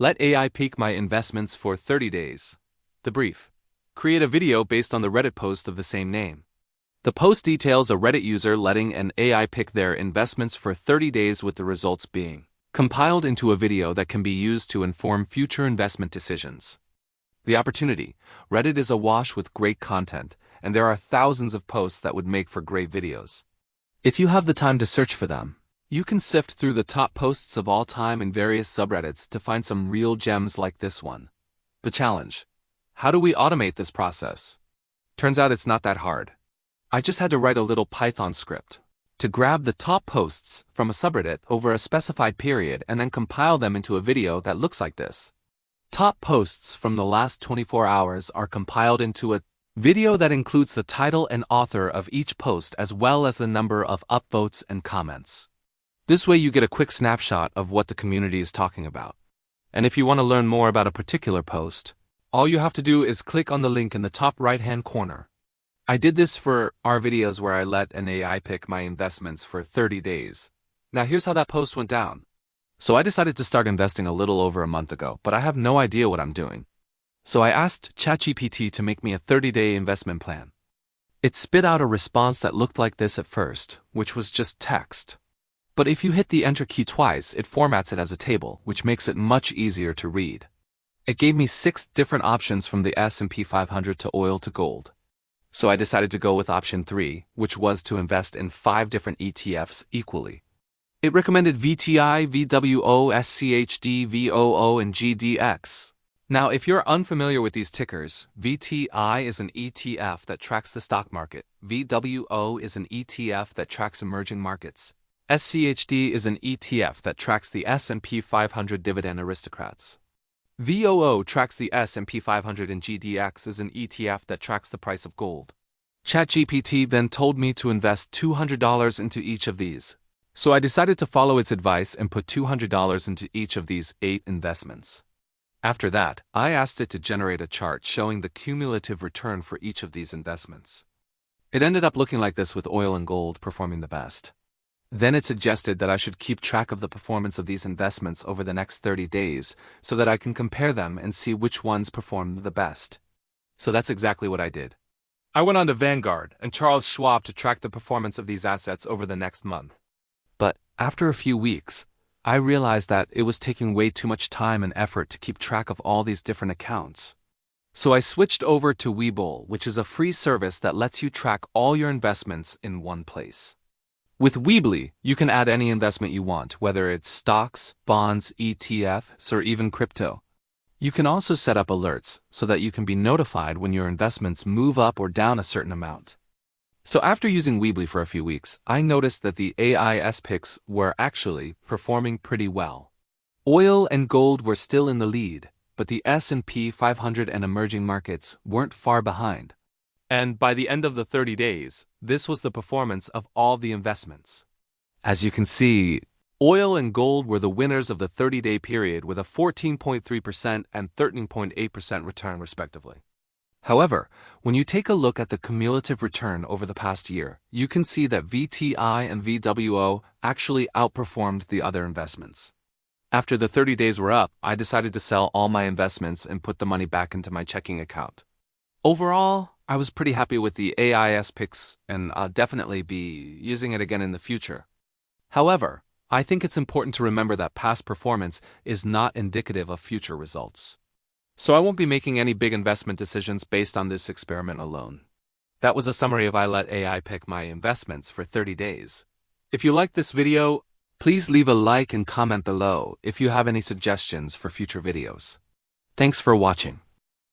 Let AI peak my investments for 30 days. The brief. Create a video based on the Reddit post of the same name. The post details a Reddit user letting an AI pick their investments for 30 days, with the results being compiled into a video that can be used to inform future investment decisions. The opportunity. Reddit is awash with great content, and there are thousands of posts that would make for great videos. If you have the time to search for them, you can sift through the top posts of all time in various subreddits to find some real gems like this one. The challenge. How do we automate this process? Turns out it's not that hard. I just had to write a little Python script to grab the top posts from a subreddit over a specified period and then compile them into a video that looks like this. Top posts from the last 24 hours are compiled into a video that includes the title and author of each post as well as the number of upvotes and comments. This way you get a quick snapshot of what the community is talking about. And if you want to learn more about a particular post, all you have to do is click on the link in the top right-hand corner. I did this for our videos where I let an AI pick my investments for 30 days. Now here's how that post went down. So I decided to start investing a little over a month ago, but I have no idea what I'm doing. So I asked ChatGPT to make me a 30-day investment plan. It spit out a response that looked like this at first, which was just text. But if you hit the enter key twice, it formats it as a table, which makes it much easier to read. It gave me 6 different options from the S&P 500 to oil to gold. So I decided to go with option 3, which was to invest in 5 different ETFs equally. It recommended VTI, VWO, SCHD, VOO, and GDX. Now, if you're unfamiliar with these tickers, VTI is an ETF that tracks the stock market. VWO is an ETF that tracks emerging markets. SCHD is an ETF that tracks the S&P 500 dividend aristocrats. VOO tracks the S&P 500, and GDX is an ETF that tracks the price of gold. ChatGPT then told me to invest $200 into each of these. So I decided to follow its advice and put $200 into each of these 8 investments. After that, I asked it to generate a chart showing the cumulative return for each of these investments. It ended up looking like this, with oil and gold performing the best. Then it suggested that I should keep track of the performance of these investments over the next 30 days so that I can compare them and see which ones performed the best. So that's exactly what I did. I went on to Vanguard and Charles Schwab to track the performance of these assets over the next month. But after a few weeks, I realized that it was taking way too much time and effort to keep track of all these different accounts. So I switched over to Webull, which is a free service that lets you track all your investments in one place. With Weebly, you can add any investment you want, whether it's stocks, bonds, ETFs, or even crypto. You can also set up alerts so that you can be notified when your investments move up or down a certain amount. So after using Weebly for a few weeks, I noticed that the AIS picks were actually performing pretty well. Oil and gold were still in the lead, but the S&P 500 and emerging markets weren't far behind. And by the end of the 30 days, this was the performance of all the investments. As you can see, oil and gold were the winners of the 30-day period with a 14.3% and 13.8% return respectively. However, when you take a look at the cumulative return over the past year, you can see that VTI and VWO actually outperformed the other investments. After the 30 days were up, I decided to sell all my investments and put the money back into my checking account. Overall, I was pretty happy with the AIS picks, and I'll definitely be using it again in the future. However, I think it's important to remember that past performance is not indicative of future results. So I won't be making any big investment decisions based on this experiment alone. That was a summary of I let AI pick my investments for 30 days. If you liked this video, please leave a like and comment below if you have any suggestions for future videos. Thanks for watching.